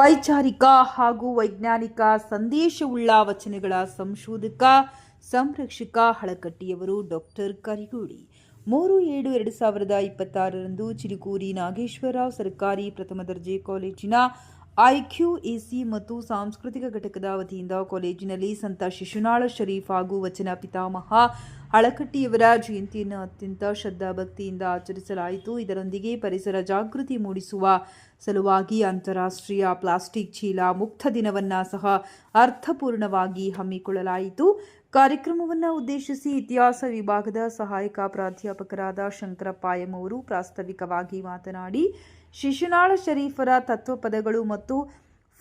ವೈಚಾರಿಕ ಹಾಗೂ ವೈಜ್ಞಾನಿಕ ಸಂದೇಶವುಳ್ಳ ವಚನಗಳ ಸಂಶೋಧಕ ಸಂರಕ್ಷಕ ಹಳಕಟ್ಟಿಯವರು ಡಾಕ್ಟರ್ ಕರಿಗೋಡಿ 3/7/2026ರಂದು ಚಿಲುಕೂರಿ ನಾಗೇಶ್ವರರಾವ್ ಸರ್ಕಾರಿ ಪ್ರಥಮ ದರ್ಜೆ ಕಾಲೇಜಿನ IQAC ಮತ್ತು ಸಾಂಸ್ಕೃತಿಕ ಘಟಕದ ವತಿಯಿಂದ ಕಾಲೇಜಿನಲ್ಲಿ ಸಂತ ಶಿಶುನಾಳ ಶರೀಫ್ ಹಾಗೂ ವಚನ ಪಿತಾಮಹ ಹಳಕಟ್ಟಿಯವರ ಜಯಂತಿಯನ್ನು ಅತ್ಯಂತ ಶ್ರದ್ಧಾಭಕ್ತಿಯಿಂದ ಆಚರಿಸಲಾಯಿತು. ಇದರೊಂದಿಗೆ ಪರಿಸರ ಜಾಗೃತಿ ಮೂಡಿಸುವ ಸಲುವಾಗಿ ಅಂತಾರಾಷ್ಟ್ರೀಯ ಪ್ಲಾಸ್ಟಿಕ್ ಚೀಲ ಮುಕ್ತ ದಿನವನ್ನು ಸಹ ಅರ್ಥಪೂರ್ಣವಾಗಿ ಹಮ್ಮಿಕೊಳ್ಳಲಾಯಿತು. ಕಾರ್ಯಕ್ರಮವನ್ನು ಉದ್ದೇಶಿಸಿ ಇತಿಹಾಸ ವಿಭಾಗದ ಸಹಾಯಕ ಪ್ರಾಧ್ಯಾಪಕರಾದ ಶಂಕರಪ್ಪ ಎಂ ಅವರು ಪ್ರಾಸ್ತಾವಿಕವಾಗಿ ಮಾತನಾಡಿ, ಶಿಶುನಾಳ ಶರೀಫರ ತತ್ವಪದಗಳು ಮತ್ತು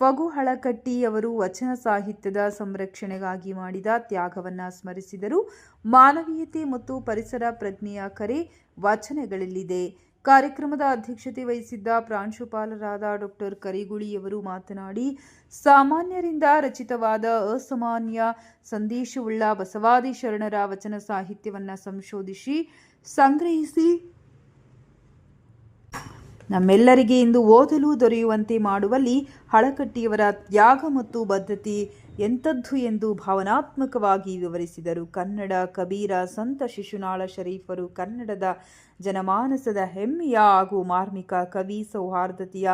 ಫಗು ಹಳಕಟ್ಟಿ ಅವರು ವಚನ ಸಾಹಿತ್ಯದ ಸಂರಕ್ಷಣೆಗಾಗಿ ಮಾಡಿದ ತ್ಯಾಗವನ್ನು ಸ್ಮರಿಸಿದರು. ಮಾನವೀಯತೆ ಮತ್ತು ಪರಿಸರ ಪ್ರಜ್ಞೆಯ ಕರೆ ವಚನಗಳಲ್ಲಿದೆ. ಕಾರ್ಯಕ್ರಮದ ಅಧ್ಯಕ್ಷತೆ ವಹಿಸಿದ್ದ ಪ್ರಾಂಶುಪಾಲರಾದ ಡಾಕ್ಟರ್ ಕರಿಗುಳಿಯವರು ಮಾತನಾಡಿ, ಸಾಮಾನ್ಯರಿಂದ ರಚಿತವಾದ ಅಸಾಮಾನ್ಯ ಸಂದೇಶವುಳ್ಳ ಬಸವಾದಿ ಶರಣರ ವಚನ ಸಾಹಿತ್ಯವನ್ನು ಸಂಶೋಧಿಸಿ ಸಂಗ್ರಹಿಸಿ ನಮ್ಮೆಲ್ಲರಿಗೆ ಇಂದು ಓದಲು ದೊರೆಯುವಂತೆ ಮಾಡುವಲ್ಲಿ ಹಳಕಟ್ಟಿಯವರ ತ್ಯಾಗ ಮತ್ತು ಬದ್ಧತೆ ಎಂಥದ್ದು ಎಂದು ಭಾವನಾತ್ಮಕವಾಗಿ ವಿವರಿಸಿದರು. ಕನ್ನಡ ಕಬೀರ ಸಂತ ಶಿಶುನಾಳ ಶರೀಫರು ಕನ್ನಡದ ಜನಮಾನಸದ ಹೆಮ್ಮೆಯ ಹಾಗೂ ಮಾರ್ಮಿಕ ಕವಿ ಸೌಹಾರ್ದತೆಯ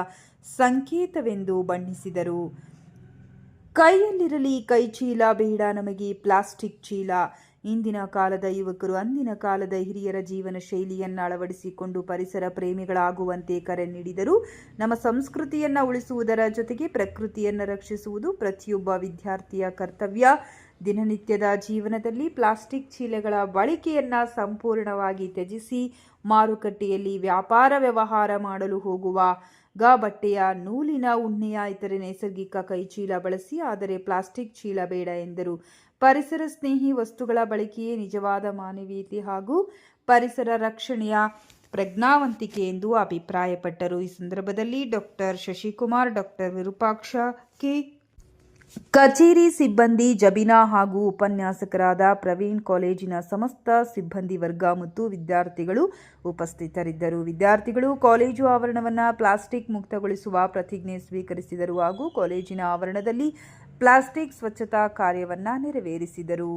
ಸಂಕೇತವೆಂದು ಬಣ್ಣಿಸಿದರು. ಕೈಯಲ್ಲಿರಲಿ ಕೈಚೀಲ ಬೇಡ ನಮಗೆ ಪ್ಲಾಸ್ಟಿಕ್ ಚೀಲ. ಇಂದಿನ ಕಾಲದ ಯುವಕರು ಅಂದಿನ ಕಾಲದ ಹಿರಿಯರ ಜೀವನ ಶೈಲಿಯನ್ನು ಅಳವಡಿಸಿಕೊಂಡು ಪರಿಸರ ಪ್ರೇಮಿಗಳಾಗುವಂತೆ ಕರೆ ನೀಡಿದರು. ನಮ್ಮ ಸಂಸ್ಕೃತಿಯನ್ನು ಉಳಿಸುವುದರ ಜೊತೆಗೆ ಪ್ರಕೃತಿಯನ್ನು ರಕ್ಷಿಸುವುದು ಪ್ರತಿಯೊಬ್ಬ ವಿದ್ಯಾರ್ಥಿಯ ಕರ್ತವ್ಯ. ದಿನನಿತ್ಯದ ಜೀವನದಲ್ಲಿ ಪ್ಲಾಸ್ಟಿಕ್ ಚೀಲಗಳ ಬಳಕೆಯನ್ನು ಸಂಪೂರ್ಣವಾಗಿ ತ್ಯಜಿಸಿ ಮಾರುಕಟ್ಟೆಯಲ್ಲಿ ವ್ಯಾಪಾರ ವ್ಯವಹಾರ ಮಾಡಲು ಹೋಗುವಾಗ ಬಟ್ಟೆಯ, ನೂಲಿನ, ಉಣ್ಣೆಯ ಇತರೆ ನೈಸರ್ಗಿಕ ಕೈಚೀಲ ಬಳಸಿ, ಆದರೆ ಪ್ಲಾಸ್ಟಿಕ್ ಚೀಲ ಬೇಡ ಎಂದರು. ಪರಿಸರ ಸ್ನೇಹಿ ವಸ್ತುಗಳ ಬಳಕೆಯೇ ನಿಜವಾದ ಮಾನವೀಯತೆ ಹಾಗೂ ಪರಿಸರ ರಕ್ಷಣೆಯ ಪ್ರಜ್ಞಾವಂತಿಕೆ ಎಂದು ಅಭಿಪ್ರಾಯಪಟ್ಟರು. ಈ ಸಂದರ್ಭದಲ್ಲಿ doctor Shashikumar, doctor Virupaksha K, ಕಚೇರಿ ಸಿಬ್ಬಂದಿ ಜಬೀನಾ ಹಾಗೂ ಉಪನ್ಯಾಸಕರಾದ ಪ್ರವೀಣ್, ಕಾಲೇಜಿನ ಸಮಸ್ತ ಸಿಬ್ಬಂದಿ ವರ್ಗ ಮತ್ತು ವಿದ್ಯಾರ್ಥಿಗಳು ಉಪಸ್ಥಿತರಿದ್ದರು. ವಿದ್ಯಾರ್ಥಿಗಳು ಕಾಲೇಜು ಆವರಣವನ್ನು ಪ್ಲಾಸ್ಟಿಕ್ ಮುಕ್ತಗೊಳಿಸುವ ಪ್ರತಿಜ್ಞೆ ಸ್ವೀಕರಿಸಿದರು ಹಾಗೂ ಕಾಲೇಜಿನ ಆವರಣದಲ್ಲಿ ಪ್ಲಾಸ್ಟಿಕ್ ಸ್ವಚ್ಛತಾ ಕಾರ್ಯವನ್ನು ನೆರವೇರಿಸಿದರು.